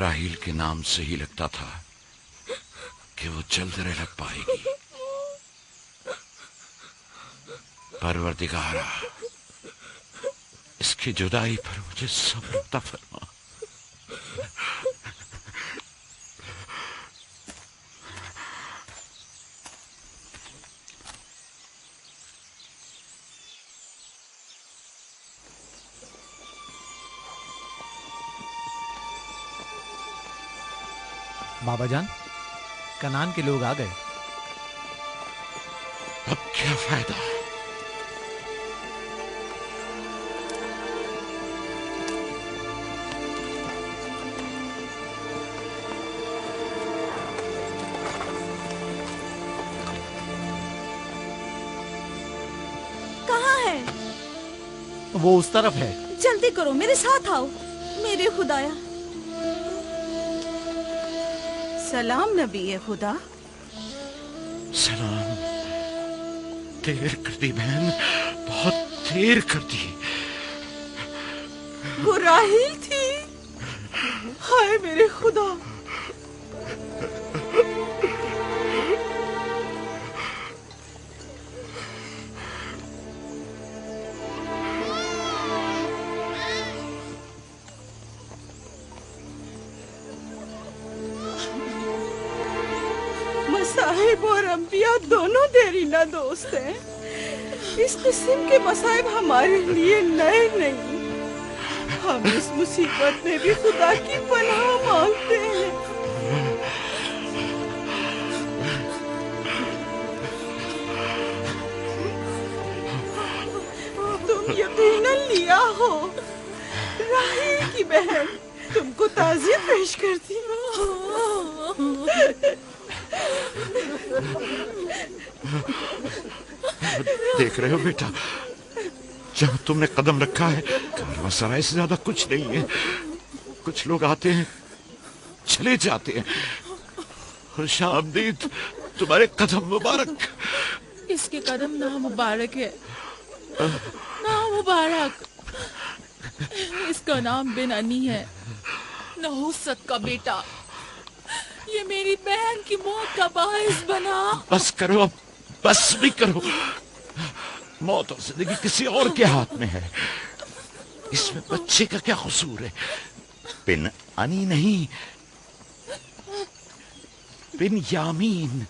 राहील के नाम से ही लगता था कि वो जल्द रह पाएगी। परवरदिगारा, इसकी जुदाई पर मुझे सब्र अता फरमा। बाबा जान, कनान के लोग आ गए। अब क्या फायदा? कहाँ है? वो उस तरफ है। जल्दी करो, मेरे साथ आओ। मेरे खुदाया। सलाम नबी खुदा। सलाम। देर कर दी बहन, बहुत देर कर दी। वो राहील थी। हाय मेरे खुदा। मसाहिब और अंबिया दोनों देरीना दोस्त हैं। इस किस्म के मसाइब हमारे लिए नए नहीं। हम इस मुसीबत में भी खुदा की पनाह मांगते हैं। तुम यकीनन लिया हो। राहील की बहन तुमको ताज़ियत पेश करती हूँ। देख रहे हो बेटा, जब तुमने कदम रखा है, कारवांसराय से ज्यादा कुछ नहीं है। कुछ लोग आते हैं, चले जाते हैं। खुशामदीद तुम्हारे कदम मुबारक। इसके कदम ना मुबारक है, ना मुबारक। इसका नाम बिन अनी है, नहुसत का बेटा। ये मेरी बहन की मौत का बाइस बना। बस करो अब, बस भी करो। मौत और जिंदगी किसी और के हाथ में है। इसमें बच्चे का क्या कसूर है? बिन अनी नहीं, बिन यामीन,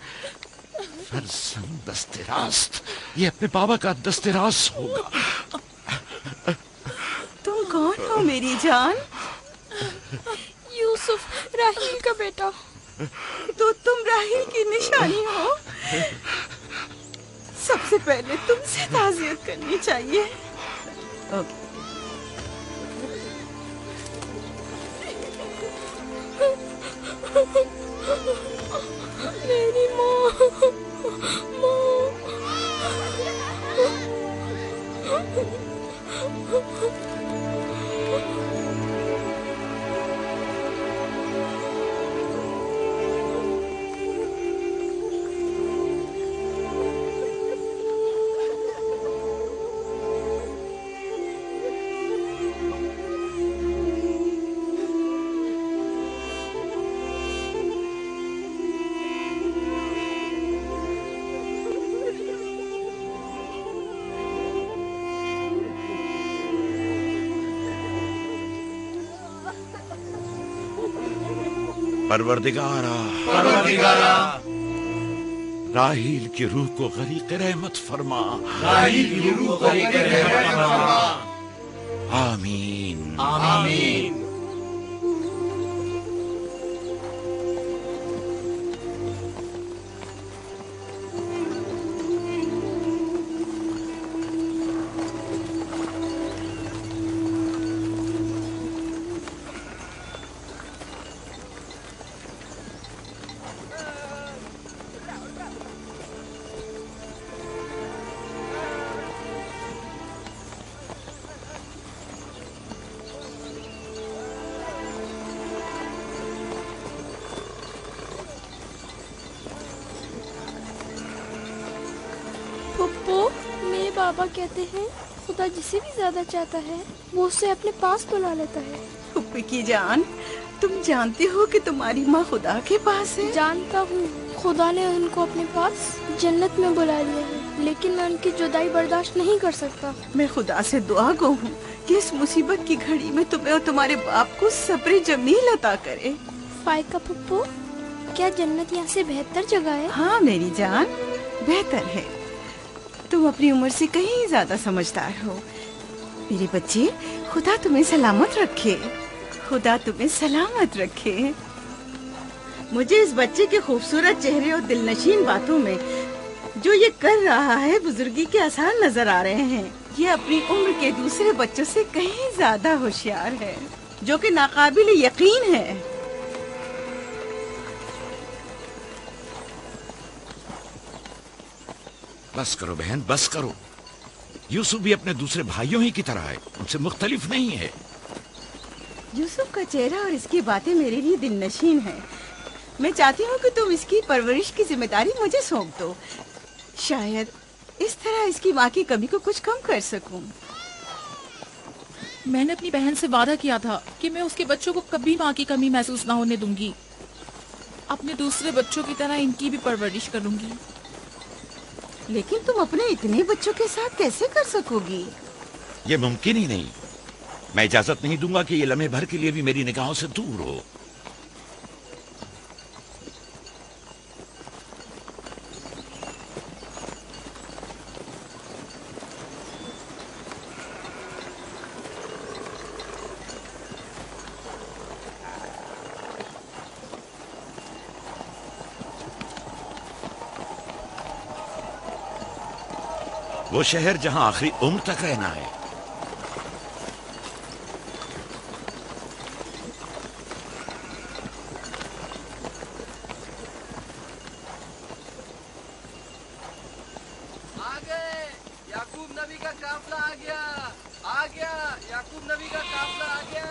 फरजंद दस्तेरास्त। ये अपने बाबा का दस्तेरास होगा। तुम कौन हो मेरी जान? यूसुफ, राहील का बेटा। तो तुम राहील की निशानी हो। सबसे पहले तुमसे ताज़ियत करनी चाहिए। मेरी माँ। परवरदिगारा, राहील की रूह को गरीक़ रहमत फरमा। राहील की रूह को गरीक़ रहमत फरमा। आमीन, आमीन। बाबा कहते हैं खुदा जिसे भी ज्यादा चाहता है वो उसे अपने पास बुला लेता है। फुप्पी की जान, तुम जानते हो कि तुम्हारी माँ खुदा के पास है? जानता हूँ, खुदा ने उनको अपने पास जन्नत में बुला लिया है, लेकिन मैं उनकी जुदाई बर्दाश्त नहीं कर सकता। मैं खुदा से दुआ गो हूँ कि इस मुसीबत की घड़ी में तुम्हें और तुम्हारे बाप को सब्र जमील अता करे। फाइका पप्पू, क्या जन्नत यहाँ से बेहतर जगह है? हाँ मेरी जान, बेहतर है। तुम अपनी उम्र से कहीं ज्यादा समझदार हो। मेरे बच्चे, खुदा तुम्हें सलामत रखे, खुदा तुम्हें सलामत रखे। मुझे इस बच्चे के खूबसूरत चेहरे और दिलनशीन बातों में जो ये कर रहा है बुजुर्गी के आसार नजर आ रहे हैं। ये अपनी उम्र के दूसरे बच्चों से कहीं ज्यादा होशियार है, जो कि नाकाबिल यकीन है। बस करो बहन, बस करो। यूसुफ भी अपने दूसरे भाइयों ही की तरह है, उनसे मुख्तलिफ नहीं है। यूसुफ का चेहरा और इसकी बातें मेरे लिए दिलनशीन है। मैं चाहती हूँ कि तुम इसकी परवरिश की जिम्मेदारी मुझे सौंप दो। शायद इस तरह इसकी माँ की कमी को कुछ कम कर सकूं। मैंने अपनी बहन से वादा किया था कि मैं उसके बच्चों को कभी माँ की कमी महसूस ना होने दूंगी। अपने दूसरे बच्चों की तरह इनकी भी परवरिश करूंगी। लेकिन तुम अपने इतने बच्चों के साथ कैसे कर सकोगी? ये मुमकिन ही नहीं। मैं इजाजत नहीं दूंगा कि ये लम्हे भर के लिए भी मेरी निगाहों से दूर हो। वो शहर जहां आखिरी उम्र तक रहना है। आ गए, याकूब नबी का काफला आ गया, आ गया, याकूब नबी का काफला आ गया।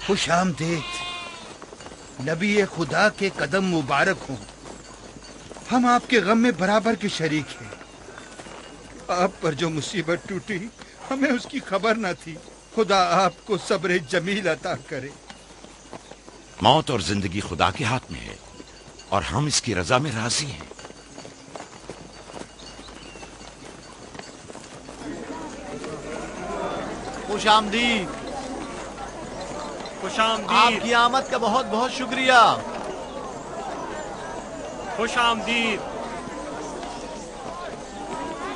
खुशामदीद, नबी खुदा के कदम मुबारक हों। हम आपके गम में बराबर के शरीक हैं। आप पर जो मुसीबत टूटी हमें उसकी खबर न थी। खुदा आपको सब्र जमील अता करे। मौत और जिंदगी खुदा के हाथ में है और हम इसकी रजा में राजी हैं। खुशामदीद। खुशामदीद। आपकी आमद का बहुत बहुत शुक्रिया। खुशामदीद।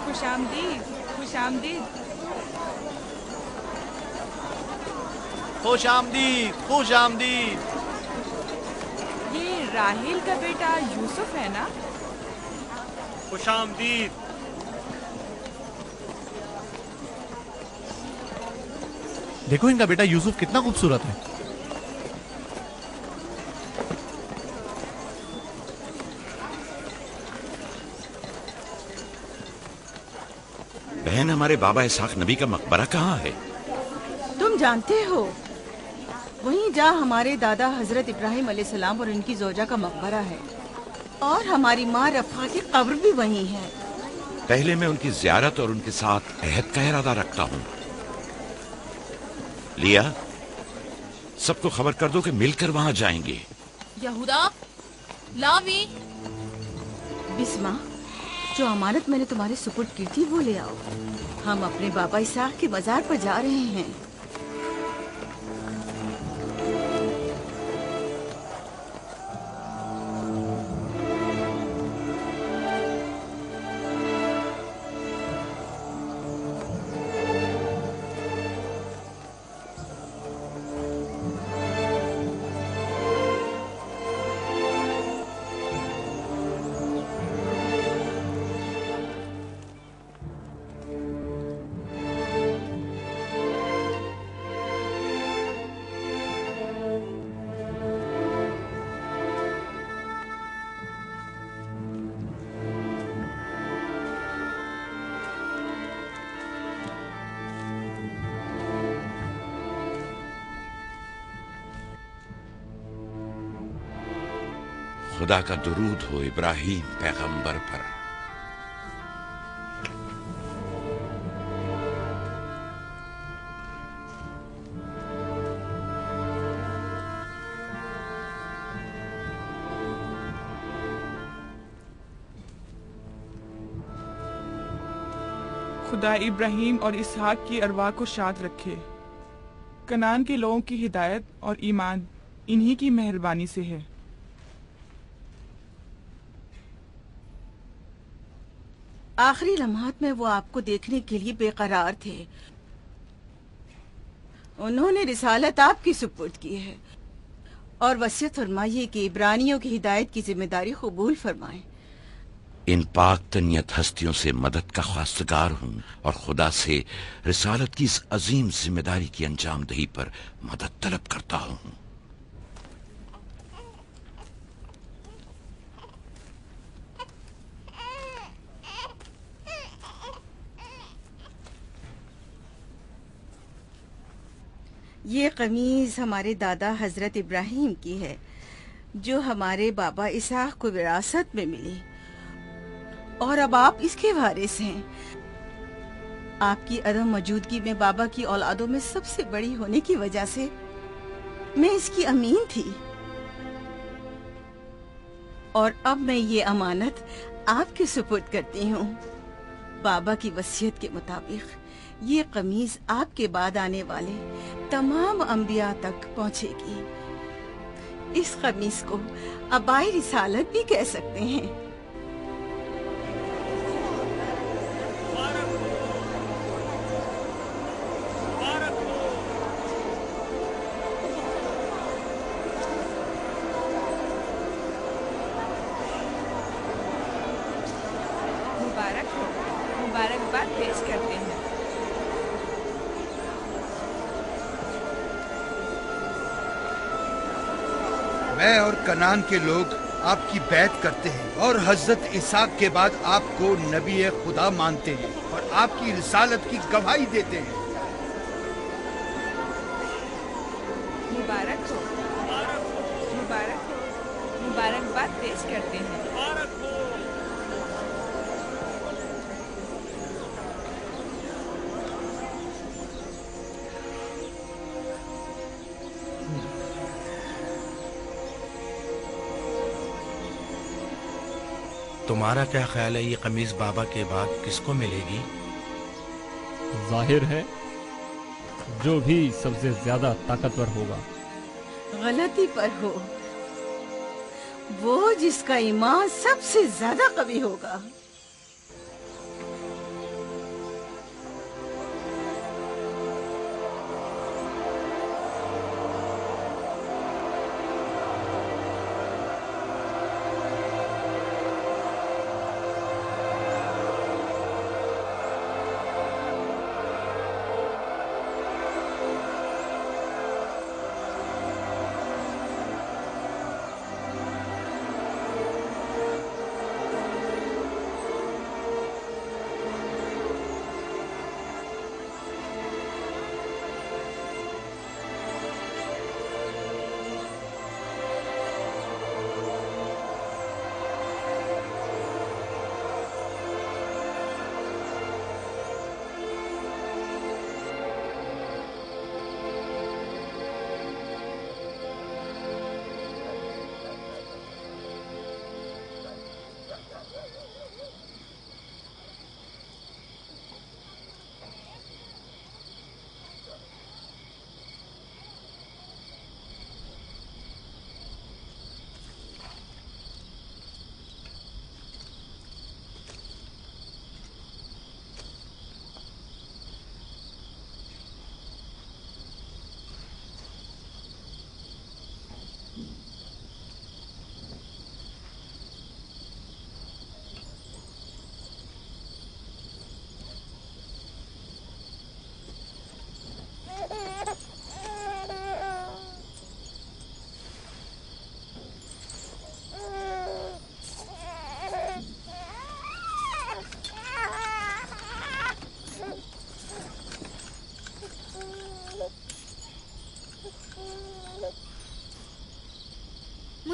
खुशामदीद, खुशामदीद। खुशामदीद, खुशामदीद। ये राहेल का बेटा यूसुफ है ना? खुशामदीद। देखो इनका बेटा यूसुफ कितना खूबसूरत है। बहन, हमारे बाबा इसहाक नबी का मकबरा कहाँ है? जानते हो, वहीं जहाँ हमारे दादा हजरत इब्राहिम अलैहिस्सलाम और उनकी जोजा का मकबरा है, और हमारी माँ रफा की कब्र भी वहीं है। पहले मैं उनकी ज़ियारत और उनके साथ अहद का इरादा रखता हूँ। लिया, सबको खबर कर दो कि मिलकर वहां जाएंगे। यहूदा, लावी, बिस्मा, जो अमानत मैंने तुम्हारे सुपुर्द की थी वो ले आओ। हम अपने बाबा इसाक के मजार पर जा रहे हैं। खुदा का दुरूद हो इब्राहिम पैगंबर पर। खुदा इब्राहिम और इसहाक की अरवाह को शाद रखे। कनान के लोगों की हिदायत और ईमान इन्हीं की मेहरबानी से है। आखिरी लम्हात में वो आपको देखने के लिए बेकरार थे। उन्होंने रिसालत आपकी सुपुर्द की है और वसीयत फरमाइए कि इब्रानियों की हिदायत की जिम्मेदारी कबूल फरमाएं। इन पाक तनियत हस्तियों से मदद का ख्वास्तगार हूँ और खुदा से रिसालत की इस अजीम जिम्मेदारी की अंजामदही पर मदद तलब करता हूँ। ये कमीज हमारे दादा हजरत इब्राहिम की है, जो हमारे बाबा इसहाक को विरासत में मिली, और अब आप इसके वारिस हैं। आपकी अदम मौजूदगी में बाबा की औलादों में सबसे बड़ी होने की वजह से मैं इसकी अमीन थी, और अब मैं ये अमानत आपके सुपुर्द करती हूँ। बाबा की वसीयत के मुताबिक ये कमीज आपके बाद आने वाले तमाम अंबिया तक पहुँचेगी। इस कमीज को अबाई रिसालत भी कह सकते हैं। मुबारक हो, मुबारकबाद पेश करते हैं। मैं और कनान के लोग आपकी बैत करते हैं और हजरत इसाक के बाद आपको नबी खुदा मानते हैं और आपकी रिसालत की गवाही देते हैं। मुबारक हो, मुबारक हो, मुबारकबाद पेश करते हैं। तुम्हारा क्या ख्याल है, ये कमीज बाबा के बाद किसको मिलेगी? जाहिर है जो भी सबसे ज्यादा ताकतवर होगा। गलती पर हो, वो जिसका ईमान सबसे ज्यादा कवी होगा।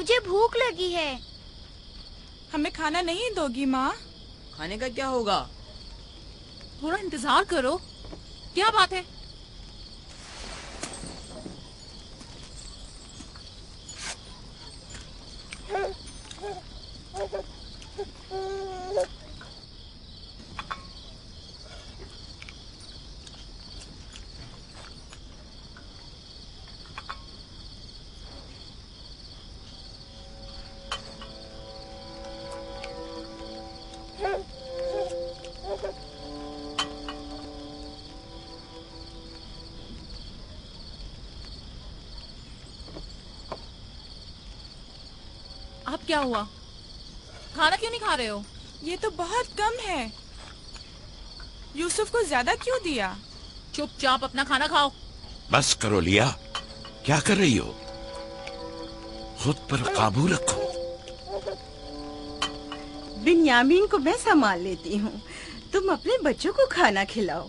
मुझे भूख लगी है। हमें खाना नहीं दोगी माँ? खाने का क्या होगा? थोड़ा इंतजार करो। क्या बात है? अब क्या हुआ? खाना क्यों नहीं खा रहे हो? ये तो बहुत कम है। यूसुफ को ज्यादा क्यों दिया? चुपचाप अपना खाना खाओ। बस करो लिया, क्या कर रही हो? खुद पर काबू रखो। बिन्यामीन को मैं संभाल लेती हूँ, तुम अपने बच्चों को खाना खिलाओ।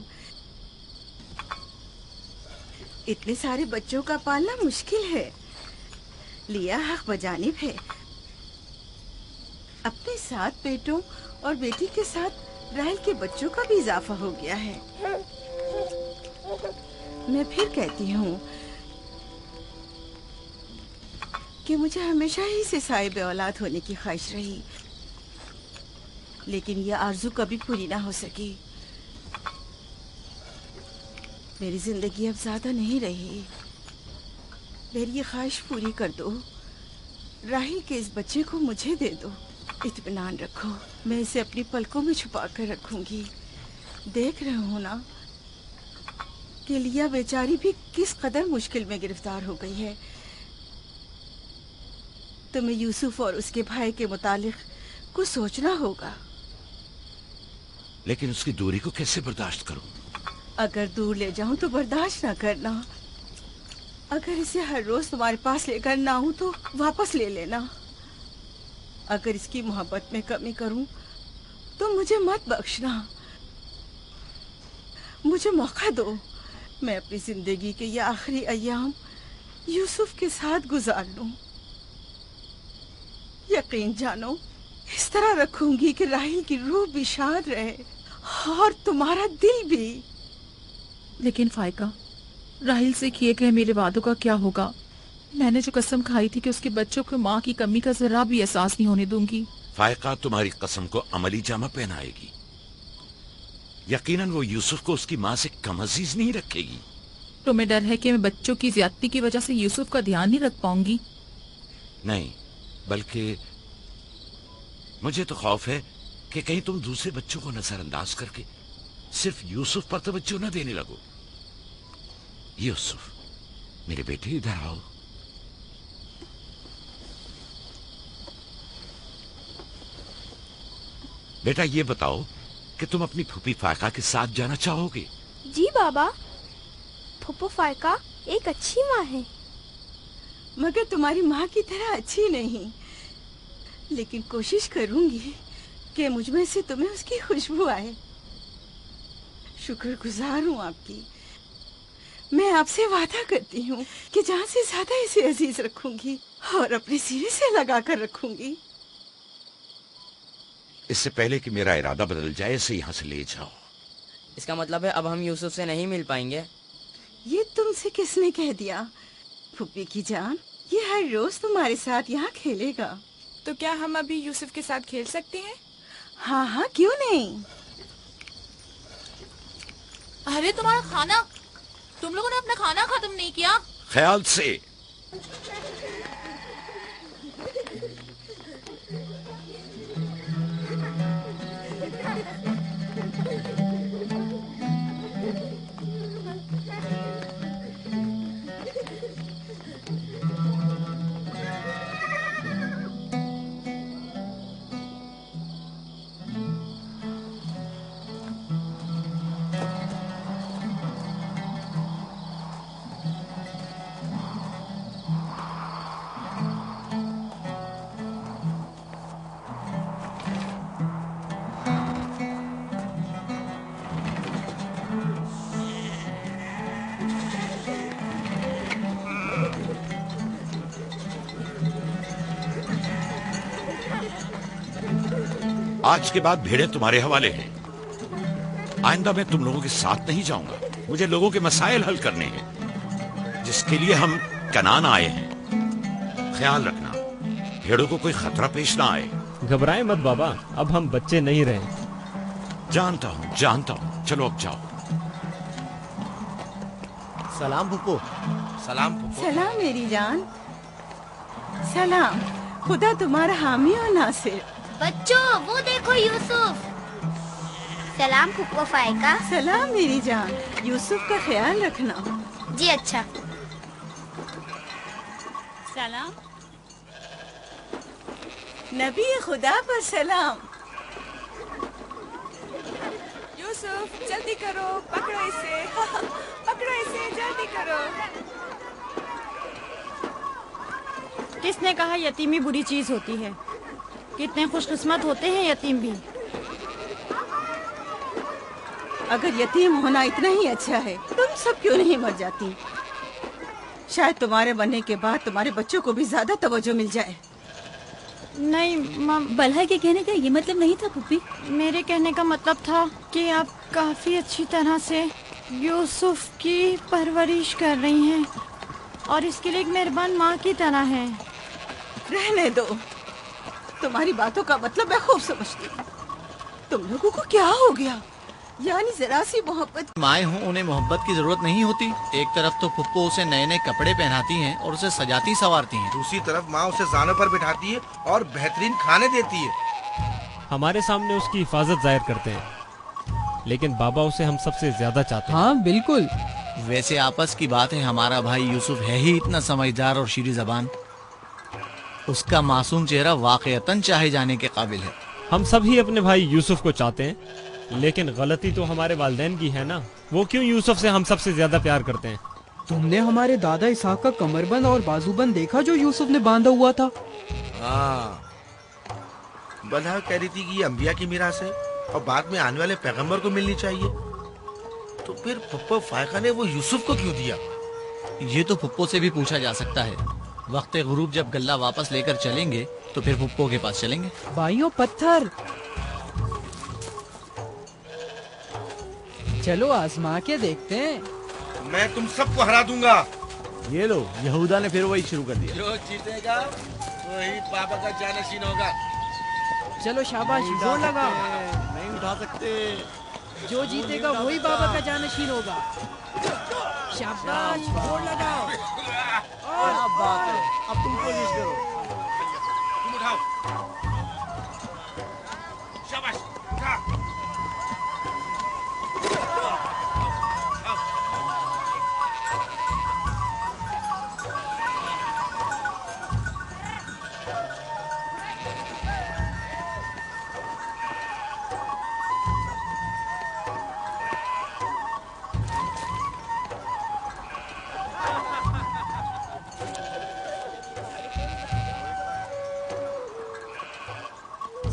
इतने सारे बच्चों का पालना मुश्किल है। लिया हक बजानिब है। अपने 7 बेटों और बेटी के साथ राहेल के बच्चों का भी इजाफा हो गया है। मैं फिर कहती हूँ कि मुझे हमेशा ही से साहिब औलाद होने की ख्वाहिश रही, लेकिन यह आरज़ू कभी पूरी ना हो सकी। मेरी जिंदगी अब ज्यादा नहीं रही। मेरी ये ख्वाहिश पूरी कर दो। राहिल के इस बच्चे को मुझे दे दो। इत्मीनान रखो, मैं इसे अपनी पलकों में छुपा कर रखूंगी। देख रहे हो ना कि लिया बेचारी भी किस कदर मुश्किल में गिरफ्तार हो गई है। तुम्हें यूसुफ और उसके भाई के मुतालिक कुछ सोचना होगा। लेकिन उसकी दूरी को कैसे बर्दाश्त करूं? अगर दूर ले जाऊं तो बर्दाश्त ना करना। अगर इसे हर रोज तुम्हारे पास लेकर ना आऊं तो वापस ले लेना। अगर इसकी मोहब्बत में कमी करूं तो मुझे मत बख्शना। मुझे मौका दो, मैं अपनी जिंदगी के ये आखिरी अय्याम यूसुफ के साथ गुजार लूं। यकीन जानो, इस तरह रखूंगी कि राहिल की रूह भी शाद रहे और तुम्हारा दिल भी। लेकिन फायका, राहिल से किए गए मेरे वादों का क्या होगा? मैंने जो कसम खाई थी कि उसके बच्चों को माँ की कमी का जरा भी एहसास नहीं होने दूंगी। फायका तुम्हारी कसम को अमली जामा पहनाएगी। यकीनन वो यूसुफ को उसकी माँ से कम अजीज नहीं रखेगी। तुम्हें डर है कि मैं बच्चों की ज्यादती की वजह से यूसुफ का ध्यान नहीं रख पाऊंगी? नहीं, बल्कि मुझे तो खौफ है कि कहीं तुम दूसरे बच्चों को नजरअंदाज करके सिर्फ यूसुफ पर तवज्जो न देने लगो। यूसुफ, मेरे बेटे, इधर आओ। बेटा, ये बताओ कि तुम अपनी फूफी फायका के साथ जाना चाहोगे? जी बाबा, फूफो फायका एक अच्छी माँ है। मगर तुम्हारी माँ की तरह अच्छी नहीं, लेकिन कोशिश करूंगी कि मुझमें से तुम्हें उसकी खुशबू आए। शुक्रगुजार हूँ आपकी। मैं आपसे वादा करती हूँ कि जान से ज्यादा इसे अजीज रखूंगी और अपने सीने से लगा कर रखूंगी। इससे पहले कि मेरा इरादा बदल जाए, इसे यहाँ से ले जाओ। इसका मतलब है अब हम यूसुफ से नहीं मिल पाएंगे? ये तुमसे किसने कह दिया? फूफी की जान, ये हर रोज तुम्हारे साथ यहाँ खेलेगा। तो क्या हम अभी यूसुफ के साथ खेल सकते हैं? हाँ हाँ, क्यों नहीं। अरे तुम्हारा खाना, तुम लोगों ने अपना खाना खत्म नहीं किया? ख्याल से। आज के बाद भेड़ें तुम्हारे हवाले हैं। आइंदा मैं तुम लोगों के साथ नहीं जाऊंगा। मुझे लोगों के मसाइल हल करने हैं, जिसके लिए हम कनान आए हैं। ख्याल रखना भेड़ों को कोई खतरा पेश ना आए। घबराए मत बाबा, अब हम बच्चे नहीं रहे। जानता हूँ। चलो अब जाओ। सलाम फुप्पो। सलाम फुप्पो। सलाम मेरी जान। सलाम। खुदा तुम्हारा हामी और नासिर। बच्चों वो देखो यूसुफ। सलाम फुप्पो फायका। सलाम मेरी जान। यूसुफ का ख्याल रखना। जी अच्छा। सलाम। नबी खुदा पर सलाम। यूसुफ जल्दी करो, पकड़ो इसे। पकड़ो इसे, जल्दी करो। किसने कहा यतीमी बुरी चीज होती है? कितने खुशकिस्मत होते हैं यतीम भी। अगर यतीम होना इतना ही अच्छा है, तुम सब क्यों नहीं मर जाती? शायद तुम्हारे बनने के बाद तुम्हारे बच्चों को भी ज्यादा तवज्जो मिल जाए। नहीं बल्हा के कहने का ये मतलब नहीं था पुप्पी। मेरे कहने का मतलब था कि आप काफी अच्छी तरह से यूसुफ की परवरिश कर रही हैं और इसके लिए एक मेहरबान माँ की तरह हैं। रहने दो, तुम्हारी बातों का मतलब मैं खूब समझती हूँ। तुम लोगों को क्या हो गया? यानी जरा सी मोहब्बत। माए हों उन्हें मोहब्बत की जरूरत नहीं होती। एक तरफ तो फुप्पो उसे नए नए कपड़े पहनाती हैं और उसे सजाती संवारती हैं, दूसरी तरफ माँ उसे जानों पर बिठाती है और बेहतरीन खाने देती है। हमारे सामने उसकी हिफाजत जाहिर करते हैं, लेकिन बाबा उसे हम सबसे ज्यादा चाहते हैं। हाँ बिल्कुल। वैसे आपस की बात है, हमारा भाई यूसुफ है ही इतना समझदार और शीरी जबान। उसका मासूम चेहरा वाकईतन चाहे जाने के काबिल है। हम सभी अपने भाई यूसुफ को चाहते हैं, लेकिन गलती तो हमारे वालिदैन की है ना। वो क्यों यूसुफ से हम सबसे ज्यादा प्यार करते हैं? तुमने हमारे दादा इसहाक का कमरबंद और बाजूबंद देखा जो यूसुफ ने बांधा हुआ था? हाँ, बल्हा कह रही थी कि ये अंबिया की मीरास है और बाद में आने वाले पैगंबर को मिलनी चाहिए। तो फिर फुप्पो फायका ने वो यूसुफ को क्यों दिया? ये तो फुप्पो से भी पूछा जा सकता है। वक्त गुरूब जब गल्ला वापस लेकर चलेंगे तो फिर फुप्पो के पास चलेंगे। भाइयों पत्थर, चलो आजमा के देखते हैं। मैं तुम सबको हरा दूंगा। ये लो, यहूदा ने फिर वही शुरू कर दिया। जो जीतेगा वही बाबा का जानशीन होगा। चलो शाबाश, जोर लगा। नहीं उठा सकते। जो जीतेगा वही बाबा का जानशीन होगा। शाबाश, जोर लगाओ। क्या बात है, अब तुम कोशिश करो। तुम उठाओ। शाबाश, उठा।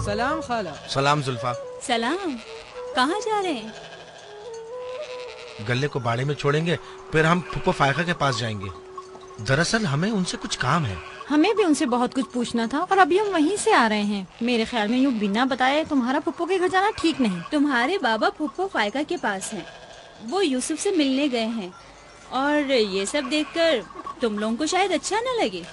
सलाम खाला। सलाम जुल्फा। सलाम। कहाँ जा रहे हैं? गल्ले को बाड़े में छोड़ेंगे, फिर हम फुप्पो फायका के पास जाएंगे। दरअसल हमें उनसे कुछ काम है। हमें भी उनसे बहुत कुछ पूछना था और अभी हम वहीं से आ रहे हैं। मेरे ख्याल में यूँ बिना बताए तुम्हारा फुप्पो के घर जाना ठीक नहीं। तुम्हारे बाबा फुप्पो फायका के पास हैं। वो यूसुफ से मिलने गए हैं और ये सब देखकर तुम लोगों को शायद अच्छा न लगे।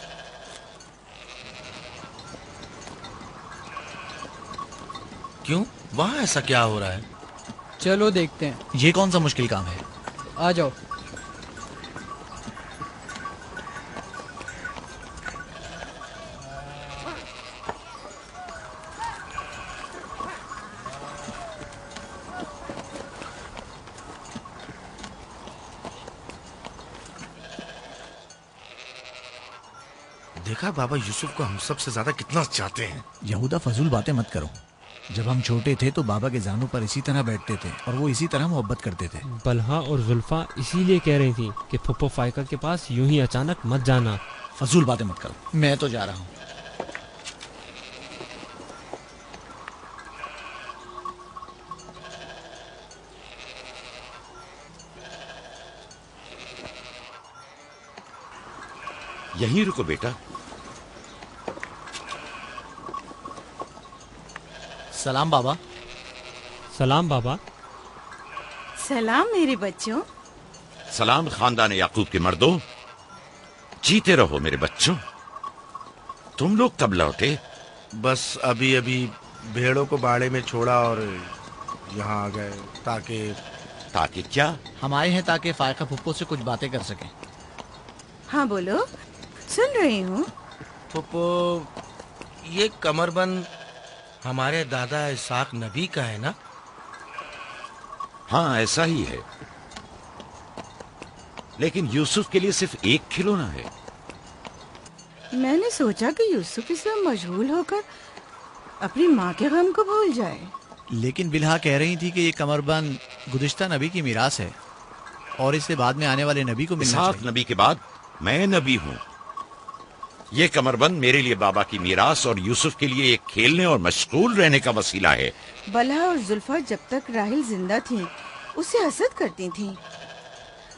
क्यों? वहाँ ऐसा क्या हो रहा है? चलो देखते हैं। ये कौन सा मुश्किल काम है? आ जाओ। देखा बाबा यूसुफ को हम सबसे ज्यादा कितना चाहते हैं। यहूदा फजूल बातें मत करो। जब हम छोटे थे तो बाबा के जानों पर इसी तरह बैठते थे और वो इसी तरह मोहब्बत करते थे। बल्हा और जुल्फा इसीलिए कह रही थी कि फुप्पो फायका के पास यूं ही अचानक मत जाना। फजूल बातें मत करो, मैं तो जा रहा हूँ। यहीं रुको बेटा। सलाम बाबा। सलाम बाबा। सलाम मेरे बच्चों। सलाम खानदान याकूब के मर्दों। जीते रहो मेरे बच्चों। तुम लोग कब लौटे? बस अभी अभी भेड़ों को बाड़े में छोड़ा और यहाँ आ गए। ताकि क्या? हम आए हैं ताकि फायका फुप्पो से कुछ बातें कर सकें। हाँ बोलो, सुन रही हूँ। फुप्पो, ये कमरबंद हमारे दादा इसाक नबी का है ना? हाँ ऐसा ही है, लेकिन यूसुफ के लिए सिर्फ एक खिलौना है। मैंने सोचा कि यूसुफ इसमें मशगूल होकर अपनी माँ के गम को भूल जाए। लेकिन बिल्हा कह रही थी कि ये कमरबंद गुज़िश्ता नबी की मीरास है और इसे बाद में आने वाले नबी को मिलना चाहिए। इसाक नबी के बाद मैं नबी हूँ। ये कमरबंद मेरे लिए बाबा की मीरास और यूसुफ के लिए एक खेलने और मशगूल रहने का वसीला है। बलहा और जुल्फा जब तक राहिल जिंदा थी उसे हसद करती थीं।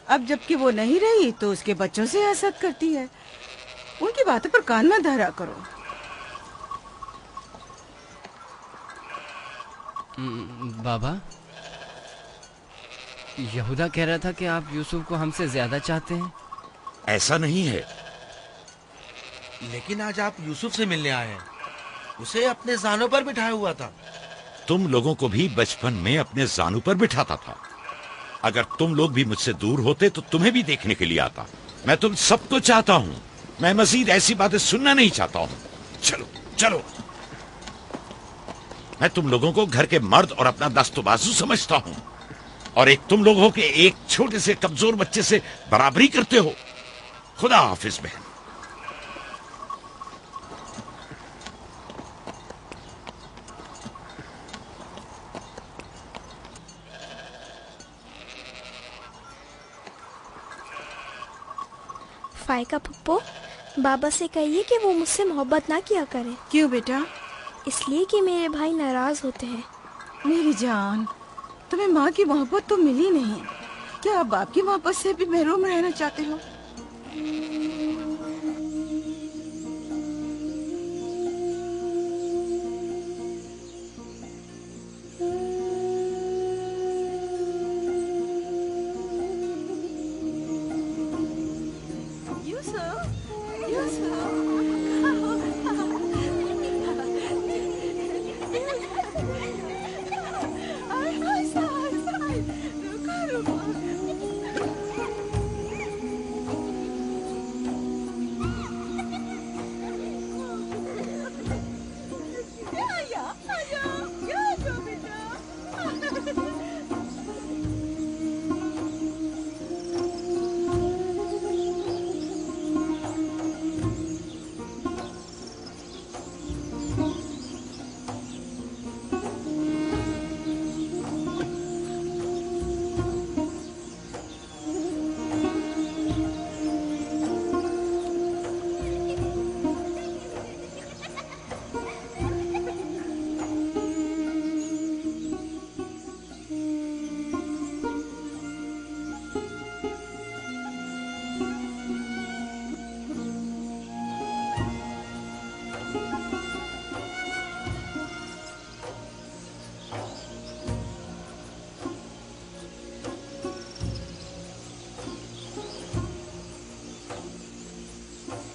अब जबकि वो नहीं रही तो उसके बच्चों से हसद करती है। उनकी बातों पर कान मत धरा करो। बाबा, यहूदा कह रहा था कि आप यूसुफ को हमसे ज्यादा चाहते हैं। ऐसा नहीं है। लेकिन आज आप यूसुफ से मिलने आए हैं। उसे अपने जानों पर बिठाया हुआ था। तुम लोगों को भी बचपन में अपने जानू पर बिठाता था। अगर तुम लोग भी मुझसे दूर होते तो तुम्हें भी देखने के लिए आता। मैं तुम सबको चाहता हूँ। मैं मजीद ऐसी बातें सुनना नहीं चाहता हूँ। चलो चलो। मैं तुम लोगों को घर के मर्द और अपना दस्तबाजू समझता हूँ, और एक तुम लोग हो कि एक छोटे से कमजोर बच्चे से बराबरी करते हो। खुदा हाफिज बहन। फायका पप्पो, बाबा से कहिए कि वो मुझसे मोहब्बत ना किया करे। क्यों बेटा? इसलिए कि मेरे भाई नाराज होते हैं। मेरी जान, तुम्हें माँ की मोहब्बत तो मिली नहीं, क्या आप बाप की मोहब्बत से भी महरूम रहना चाहते हो?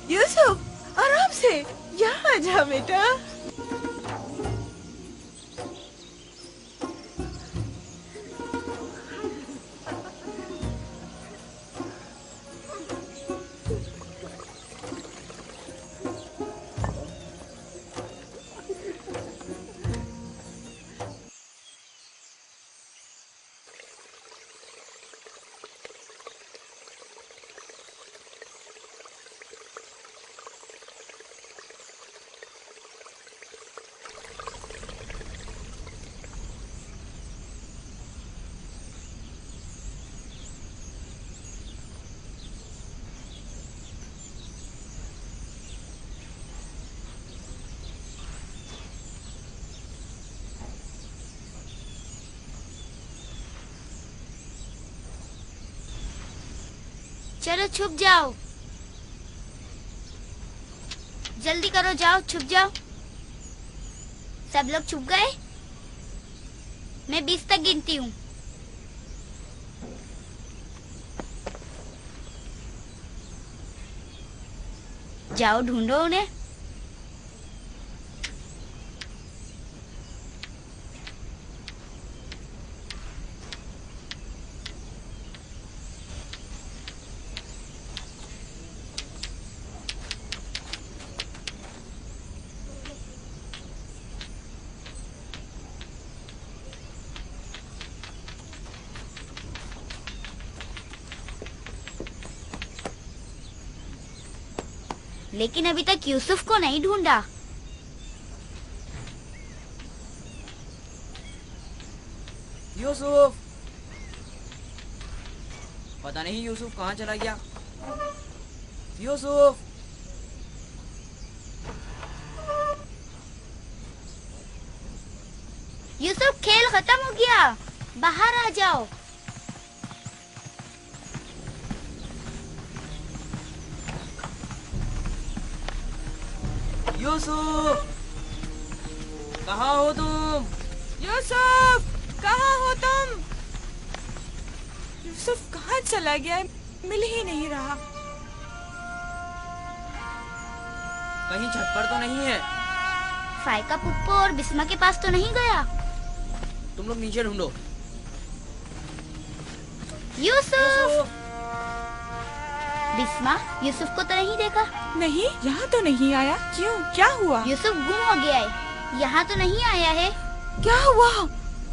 यूसुफ, आराम से यहाँ आ जा बेटा। चलो छुप जाओ, जल्दी करो, जाओ छुप जाओ। सब लोग छुप गए? मैं 20 तक गिनती हूँ। जाओ ढूंढो उन्हें। लेकिन अभी तक यूसुफ को नहीं ढूंढा। यूसुफ, पता नहीं यूसुफ कहाँ चला गया। यूसुफ, यूसुफ खेल खत्म हो गया, बाहर आ जाओ। यूसुफ, कहाँ हो तुम? यूसुफ, कहाँ हो तुम? यूसुफ कहाँ चला गया है? मिल ही नहीं रहा। कहीं छत पर तो नहीं है? फायका पुप्पो और बिस्मा के पास तो नहीं गया? तुम लोग नीचे ढूंढो। यूसुफ! बिस्मा, यूसुफ को तो नहीं देखा? नहीं, यहाँ तो नहीं आया। क्यों, क्या हुआ? यूसुफ गुम हो गया है। यहाँ तो नहीं आया है। क्या हुआ?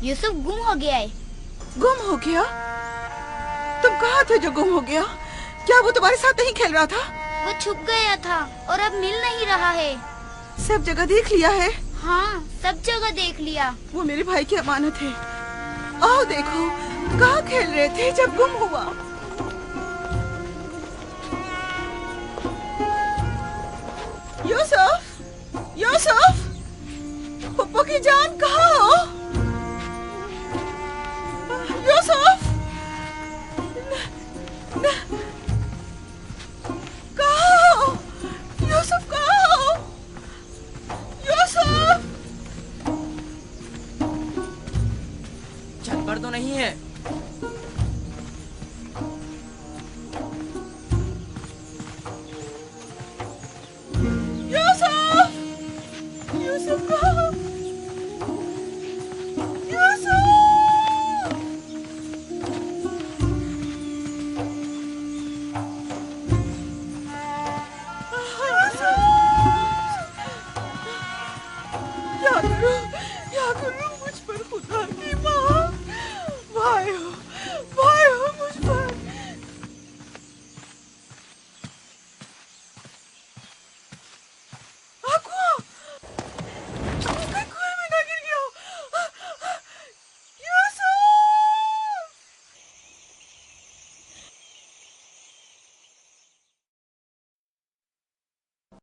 यूसुफ गुम हो गया है। गुम हो गया? तुम कहाँ थे जो गुम हो गया? क्या वो तुम्हारे साथ नहीं खेल रहा था? वो छुप गया था और अब मिल नहीं रहा है। सब जगह देख लिया है? हाँ, सब जगह देख लिया। वो मेरे भाई की अमानत है। आओ देखो, कहाँ खेल रहे थे जब गुम हुआ? यूसुफ, यूसुफ, पुप्पो की जान कहाँ हो? यूसुफ, कहाँ हो? यूसुफ कहाँ हो? यूसुफ! छत पर तो नहीं है।